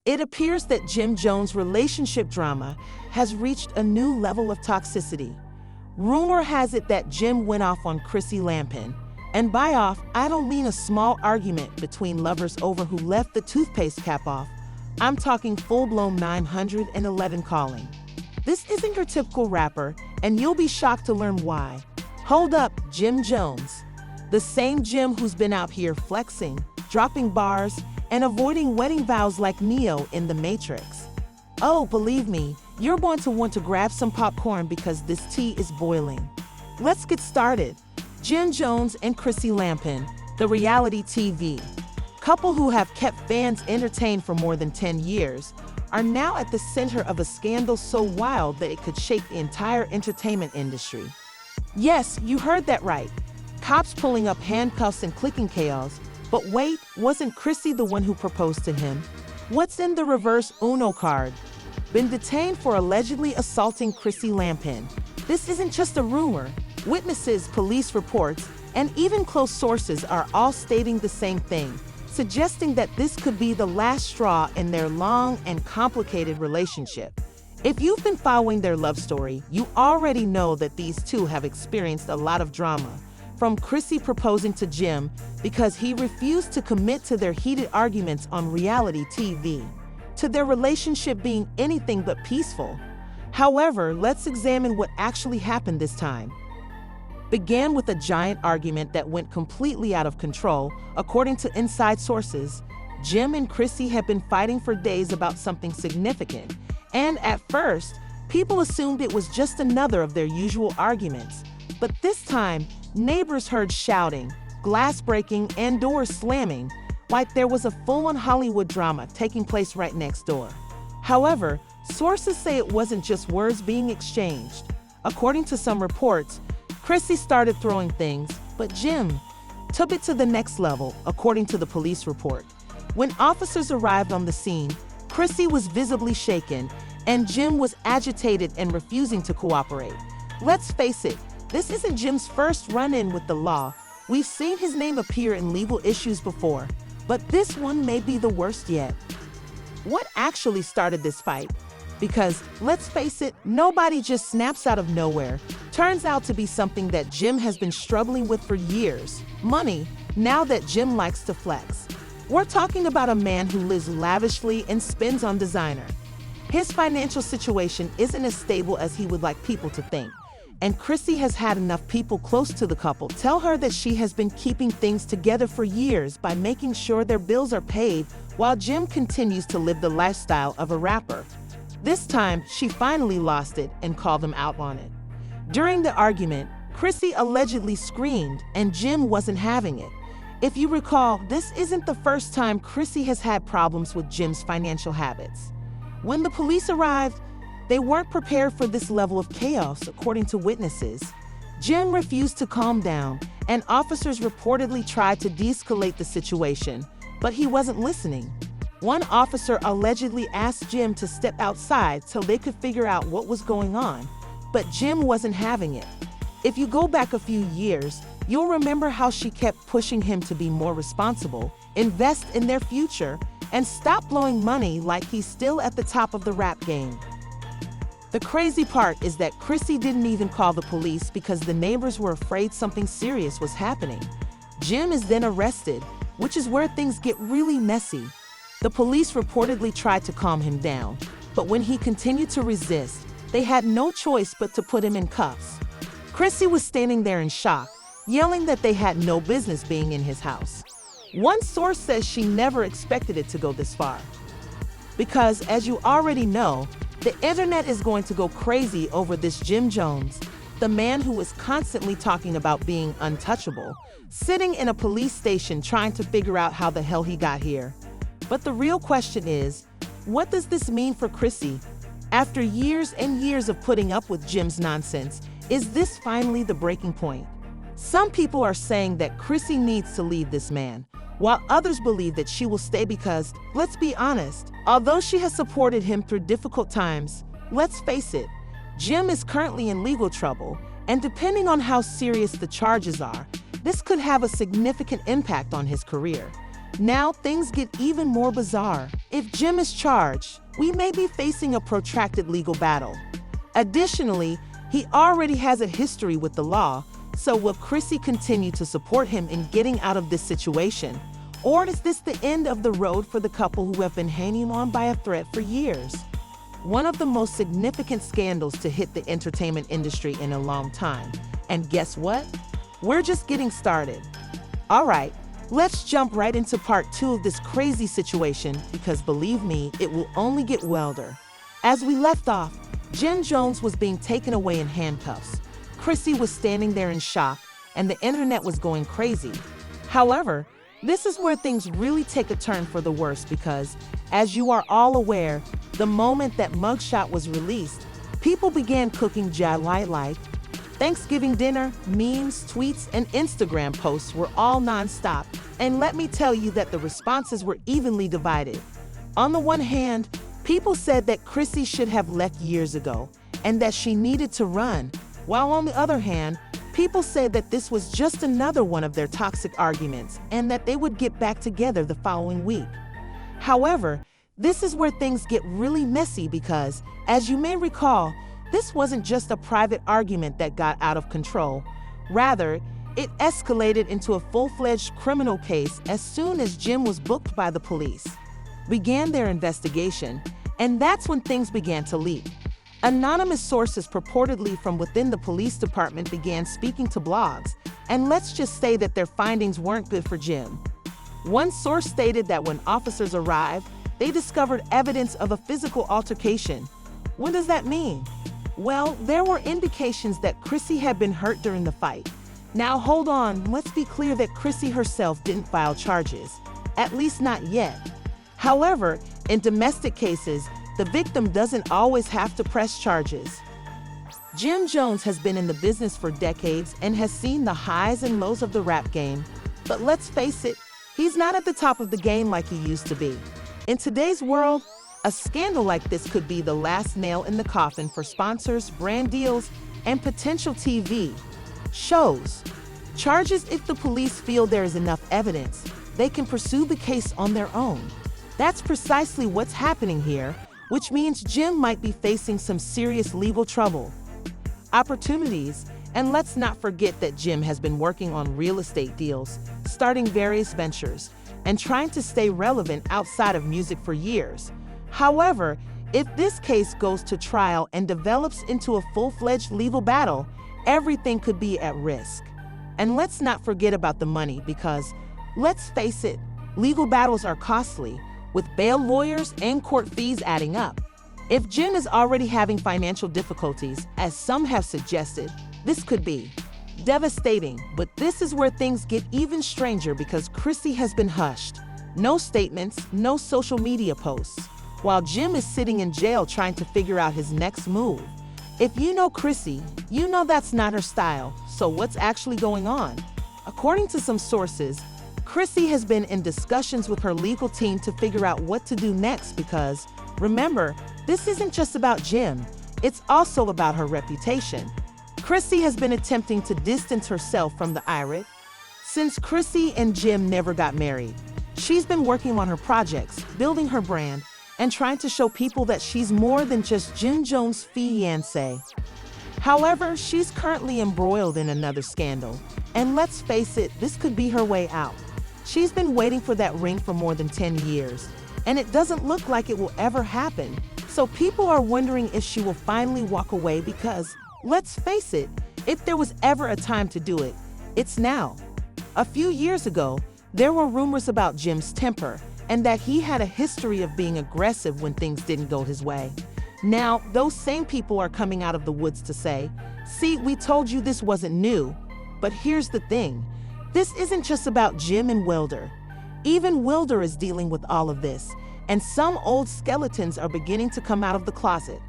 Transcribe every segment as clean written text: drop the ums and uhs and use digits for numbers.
It appears that Jim Jones' relationship drama has reached a new level of toxicity. Rumor has it that Jim went off on Chrissy Lampkin. And by off, I don't mean a small argument between lovers over who left the toothpaste cap off. I'm talking full-blown 911 calling. This isn't your typical rapper, and you'll be shocked to learn why. Hold up, Jim Jones. The same Jim who's been out here flexing, dropping bars, and avoiding wedding vows like Neo in The Matrix. Oh, believe me, you're going to want to grab some popcorn because this tea is boiling. Let's get started. Jim Jones and Chrissy Lampkin, the reality TV couple who have kept fans entertained for more than 10 years, are now at the center of a scandal so wild that it could shake the entire entertainment industry. Yes, you heard that right. Cops pulling up handcuffs and clicking chaos. But wait, wasn't Chrissy the one who proposed to him? What's in the reverse Uno card? Been detained for allegedly assaulting Chrissy Lampkin. This isn't just a rumor. Witnesses, police reports, and even close sources are all stating the same thing, suggesting that this could be the last straw in their long and complicated relationship. If you've been following their love story, you already know that these two have experienced a lot of drama. From Chrissy proposing to Jim because he refused to commit to their heated arguments on reality TV, to their relationship being anything but peaceful. However, let's examine what actually happened this time. Began with a giant argument that went completely out of control. According to inside sources, Jim and Chrissy had been fighting for days about something significant, and at first, people assumed it was just another of their usual arguments. But this time, neighbors heard shouting, glass breaking, and doors slamming, like there was a full-on Hollywood drama taking place right next door. However, sources say it wasn't just words being exchanged. According to some reports, Chrissy started throwing things, but Jim took it to the next level, according to the police report. When officers arrived on the scene, Chrissy was visibly shaken, and Jim was agitated and refusing to cooperate. Let's face it, this isn't Jim's first run-in with the law. We've seen his name appear in legal issues before, but this one may be the worst yet. What actually started this fight? Because, let's face it, nobody just snaps out of nowhere. Turns out to be something that Jim has been struggling with for years. Money, now that Jim likes to flex. We're talking about a man who lives lavishly and spends on designer. His financial situation isn't as stable as he would like people to think. And Chrissy has had enough people close to the couple tell her that she has been keeping things together for years by making sure their bills are paid while Jim continues to live the lifestyle of a rapper. This time, she finally lost it and called him out on it. During the argument, Chrissy allegedly screamed, and Jim wasn't having it. If you recall, this isn't the first time Chrissy has had problems with Jim's financial habits. When the police arrived, they weren't prepared for this level of chaos, according to witnesses. Jim refused to calm down, and officers reportedly tried to de-escalate the situation, but he wasn't listening. One officer allegedly asked Jim to step outside so they could figure out what was going on, but Jim wasn't having it. If you go back a few years, you'll remember how she kept pushing him to be more responsible, invest in their future, and stop blowing money like he's still at the top of the rap game. The crazy part is that Chrissy didn't even call the police because the neighbors were afraid something serious was happening. Jim is then arrested, which is where things get really messy. The police reportedly tried to calm him down, but when he continued to resist, they had no choice but to put him in cuffs. Chrissy was standing there in shock, yelling that they had no business being in his house. One source says she never expected it to go this far. Because, as you already know, the internet is going to go crazy over this Jim Jones, the man who is constantly talking about being untouchable, sitting in a police station trying to figure out how the hell he got here. But the real question is, what does this mean for Chrissy? After years and years of putting up with Jim's nonsense, is this finally the breaking point? Some people are saying that Chrissy needs to leave this man, while others believe that she will stay because, let's be honest, although she has supported him through difficult times, let's face it, Jim is currently in legal trouble, and depending on how serious the charges are, this could have a significant impact on his career. Now things get even more bizarre. If Jim is charged, we may be facing a protracted legal battle. Additionally, he already has a history with the law, so will Chrissy continue to support him in getting out of this situation? Or is this the end of the road for the couple who have been hanging on by a thread for years? One of the most significant scandals to hit the entertainment industry in a long time. And guess what? We're just getting started. All right, let's jump right into part 2 of this crazy situation, because believe me, it will only get wilder. As we left off, Jim Jones was being taken away in handcuffs. Chrissy was standing there in shock, and the internet was going crazy. However, this is where things really take a turn for the worse because, as you are all aware, the moment that mugshot was released, people began cooking life. Thanksgiving dinner, memes, tweets, and Instagram posts were all nonstop, and let me tell you that the responses were evenly divided. On the one hand, people said that Chrissy should have left years ago and that she needed to run, while on the other hand, people said that this was just another one of their toxic arguments and that they would get back together the following week. However, this is where things get really messy because, as you may recall, this wasn't just a private argument that got out of control. Rather, it escalated into a full-fledged criminal case as soon as Jim was booked by the police. Began their investigation, and that's when things began to leak. Anonymous sources purportedly from within the police department began speaking to blogs, and let's just say that their findings weren't good for Jim. One source stated that when officers arrived, they discovered evidence of a physical altercation. What does that mean? Well, there were indications that Chrissy had been hurt during the fight. Now hold on, let's be clear that Chrissy herself didn't file charges, at least not yet. However, in domestic cases, the victim doesn't always have to press charges. Jim Jones has been in the business for decades and has seen the highs and lows of the rap game. But let's face it, he's not at the top of the game like he used to be. In today's world, a scandal like this could be the last nail in the coffin for sponsors, brand deals, and potential TV shows. Charges if the police feel there is enough evidence, they can pursue the case on their own. That's precisely what's happening here, which means Jim might be facing some serious legal trouble. Opportunities, and let's not forget that Jim has been working on real estate deals, starting various ventures, and trying to stay relevant outside of music for years. However, if this case goes to trial and develops into a full-fledged legal battle, everything could be at risk. And let's not forget about the money because, let's face it, legal battles are costly, with bail lawyers and court fees adding up. If Jim is already having financial difficulties, as some have suggested, this could be devastating. But this is where things get even stranger because Chrissy has been hushed. No statements, no social media posts, while Jim is sitting in jail trying to figure out his next move. If you know Chrissy, you know that's not her style, so what's actually going on? According to some sources, Chrissy has been in discussions with her legal team to figure out what to do next because, remember, this isn't just about Jim, it's also about her reputation. Chrissy has been attempting to distance herself from the irate. Since Chrissy and Jim never got married, she's been working on her projects, building her brand, and trying to show people that she's more than just Jim Jones' fiancé. However, she's currently embroiled in another scandal, and let's face it, this could be her way out. She's been waiting for that ring for more than 10 years, and it doesn't look like it will ever happen. So people are wondering if she will finally walk away because, let's face it, if there was ever a time to do it, it's now. A few years ago, there were rumors about Jim's temper and that he had a history of being aggressive when things didn't go his way. Now, those same people are coming out of the woods to say, see, we told you this wasn't new. But here's the thing, this isn't just about Jim and Wilder. Even Wilder is dealing with all of this, and some old skeletons are beginning to come out of the closet.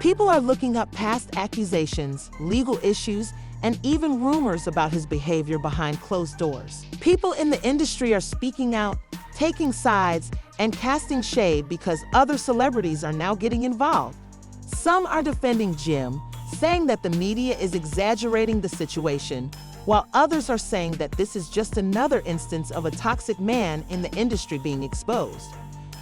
People are looking up past accusations, legal issues, and even rumors about his behavior behind closed doors. People in the industry are speaking out, taking sides, and casting shade because other celebrities are now getting involved. Some are defending Jim, saying that the media is exaggerating the situation, while others are saying that this is just another instance of a toxic man in the industry being exposed.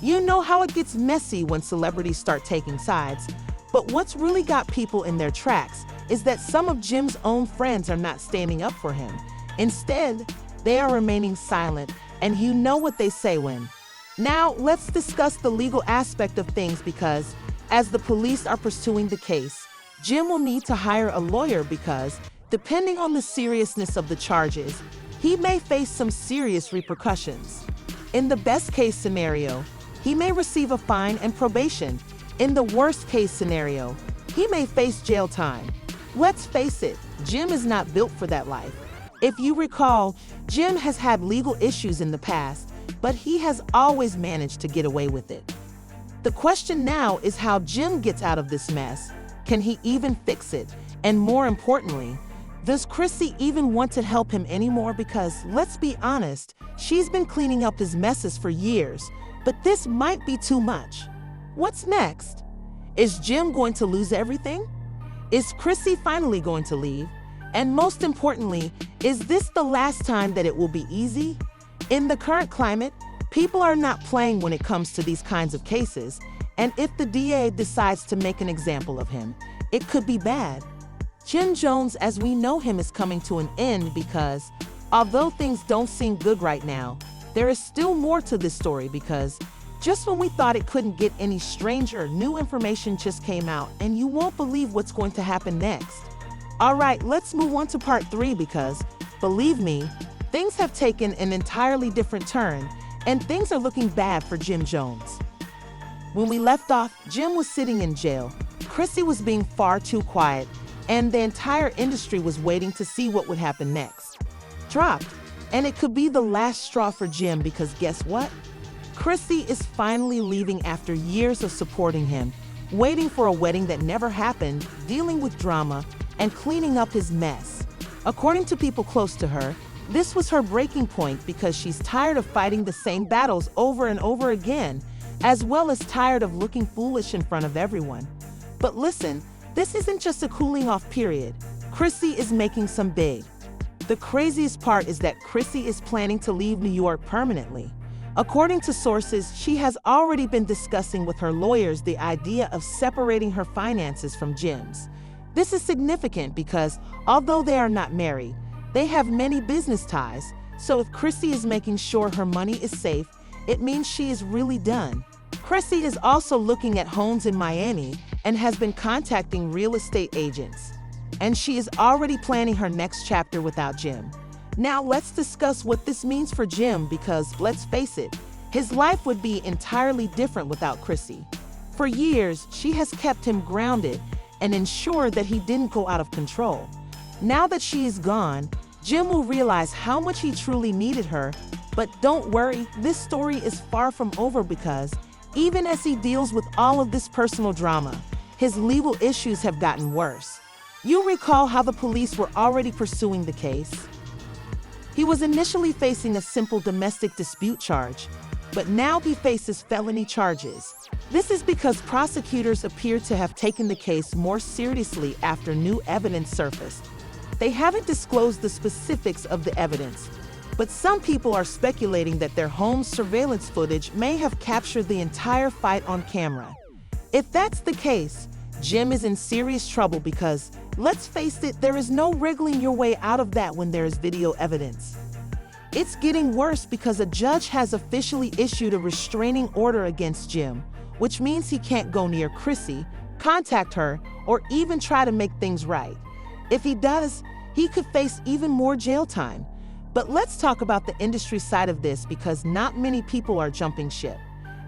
You know how it gets messy when celebrities start taking sides, but what's really got people in their tracks is that some of Jim's own friends are not standing up for him. Instead, they are remaining silent, and you know what they say when. Now, let's discuss the legal aspect of things because, as the police are pursuing the case, Jim will need to hire a lawyer because, depending on the seriousness of the charges, he may face some serious repercussions. In the best-case scenario, he may receive a fine and probation. In the worst-case scenario, he may face jail time. Let's face it, Jim is not built for that life. If you recall, Jim has had legal issues in the past, but he has always managed to get away with it. The question now is how Jim gets out of this mess. Can he even fix it? And more importantly, does Chrissy even want to help him anymore? Because, let's be honest, she's been cleaning up his messes for years, but this might be too much. What's next? Is Jim going to lose everything? Is Chrissy finally going to leave? And most importantly, is this the last time that it will be easy? In the current climate, people are not playing when it comes to these kinds of cases, and if the DA decides to make an example of him, it could be bad. Jim Jones, as we know him, is coming to an end because, although things don't seem good right now, there is still more to this story because just when we thought it couldn't get any stranger, new information just came out, and you won't believe what's going to happen next. All right, let's move on to part 3 because, believe me, things have taken an entirely different turn, and things are looking bad for Jim Jones. When we left off, Jim was sitting in jail, Chrissy was being far too quiet, and the entire industry was waiting to see what would happen next. Dropped, and it could be the last straw for Jim because guess what? Chrissy is finally leaving after years of supporting him, waiting for a wedding that never happened, dealing with drama, and cleaning up his mess. According to people close to her, this was her breaking point because she's tired of fighting the same battles over and over again, as well as tired of looking foolish in front of everyone. But listen, this isn't just a cooling off period. Chrissy is making some big. The craziest part is that Chrissy is planning to leave New York permanently. According to sources, she has already been discussing with her lawyers the idea of separating her finances from Jim's. This is significant because, although they are not married, they have many business ties, so if Chrissy is making sure her money is safe, it means she is really done. Chrissy is also looking at homes in Miami and has been contacting real estate agents. And she is already planning her next chapter without Jim. Now let's discuss what this means for Jim because, let's face it, his life would be entirely different without Chrissy. For years, she has kept him grounded and ensured that he didn't go out of control. Now that she is gone, Jim will realize how much he truly needed her. But don't worry, this story is far from over because, even as he deals with all of this personal drama, his legal issues have gotten worse. You recall how the police were already pursuing the case? He was initially facing a simple domestic dispute charge, but now he faces felony charges. This is because prosecutors appear to have taken the case more seriously after new evidence surfaced. They haven't disclosed the specifics of the evidence, but some people are speculating that their home surveillance footage may have captured the entire fight on camera. If that's the case, Jim is in serious trouble because, let's face it, there is no wriggling your way out of that when there is video evidence. It's getting worse because a judge has officially issued a restraining order against Jim, which means he can't go near Chrissy, contact her, or even try to make things right. If he does, he could face even more jail time. But let's talk about the industry side of this because not many people are jumping ship.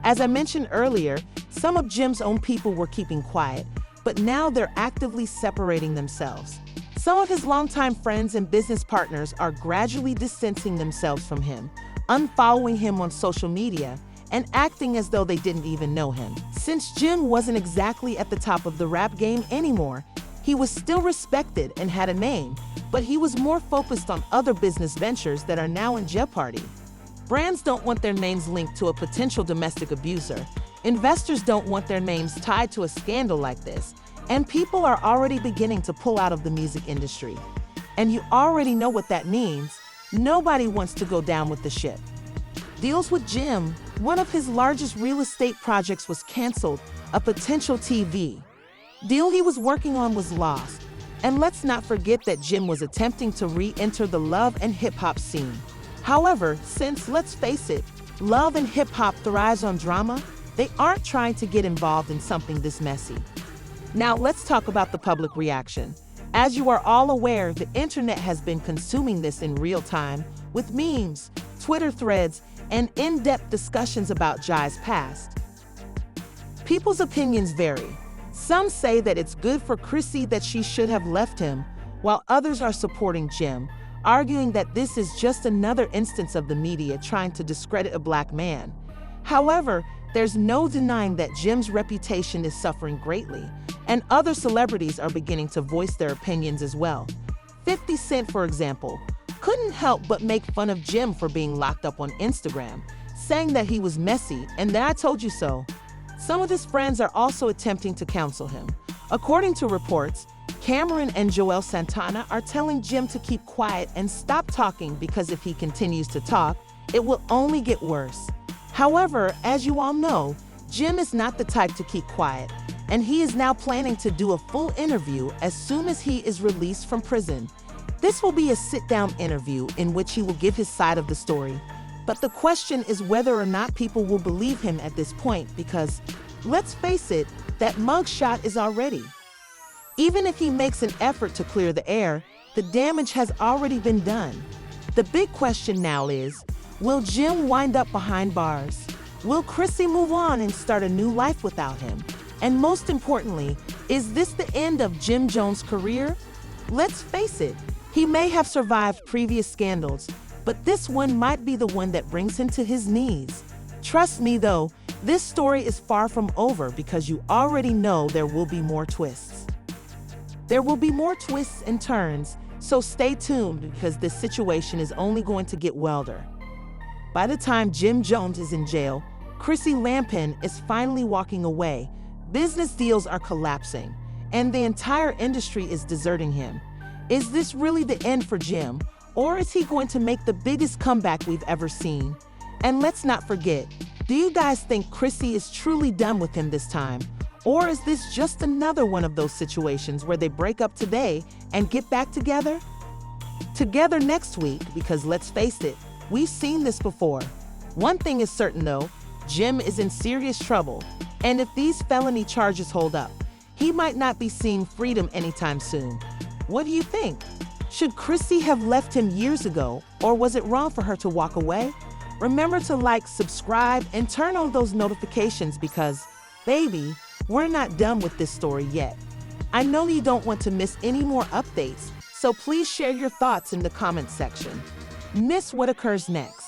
As I mentioned earlier, some of Jim's own people were keeping quiet, but now they're actively separating themselves. Some of his longtime friends and business partners are gradually distancing themselves from him, unfollowing him on social media, and acting as though they didn't even know him. Since Jim wasn't exactly at the top of the rap game anymore, he was still respected and had a name, but he was more focused on other business ventures that are now in jeopardy. Brands don't want their names linked to a potential domestic abuser. Investors don't want their names tied to a scandal like this, and people are already beginning to pull out of the music industry. And you already know what that means. Nobody wants to go down with the ship. Deals with Jim. One of his largest real estate projects was canceled, a potential TV deal he was working on was lost. And let's not forget that Jim was attempting to re-enter the love and hip-hop scene. However, since, let's face it, love and hip-hop thrives on drama, they aren't trying to get involved in something this messy. Now let's talk about the public reaction. As you are all aware, the internet has been consuming this in real time with memes, Twitter threads, and in-depth discussions about Jai's past. People's opinions vary. Some say that it's good for Chrissy that she should have left him, while others are supporting Jim, arguing that this is just another instance of the media trying to discredit a black man. However, there's no denying that Jim's reputation is suffering greatly, and other celebrities are beginning to voice their opinions as well. 50 Cent, for example, couldn't help but make fun of Jim for being locked up on Instagram, saying that he was messy and that I told you so. Some of his friends are also attempting to counsel him. According to reports, Cameron and Joel Santana are telling Jim to keep quiet and stop talking because if he continues to talk, it will only get worse. However, as you all know, Jim is not the type to keep quiet, and he is now planning to do a full interview as soon as he is released from prison. This will be a sit-down interview in which he will give his side of the story. But the question is whether or not people will believe him at this point because, let's face it, that mugshot is already. Even if he makes an effort to clear the air, the damage has already been done. The big question now is, will Jim wind up behind bars? Will Chrissy move on and start a new life without him? And most importantly, is this the end of Jim Jones' career? Let's face it, he may have survived previous scandals, but this one might be the one that brings him to his knees. Trust me though, this story is far from over because you already know there will be more twists. There will be more twists and turns, so stay tuned because this situation is only going to get wilder. By the time Jim Jones is in jail, Chrissy Lampkin is finally walking away. Business deals are collapsing, and the entire industry is deserting him. Is this really the end for Jim, or is he going to make the biggest comeback we've ever seen? And let's not forget, do you guys think Chrissy is truly done with him this time? Or is this just another one of those situations where they break up today and get back together? Together next week, because let's face it, we've seen this before. One thing is certain though, Jim is in serious trouble, and if these felony charges hold up, he might not be seeing freedom anytime soon. What do you think? Should Chrissy have left him years ago, or was it wrong for her to walk away? Remember to like, subscribe, and turn on those notifications because, baby, we're not done with this story yet. I know you don't want to miss any more updates, so please share your thoughts in the comments section. Miss what occurs next.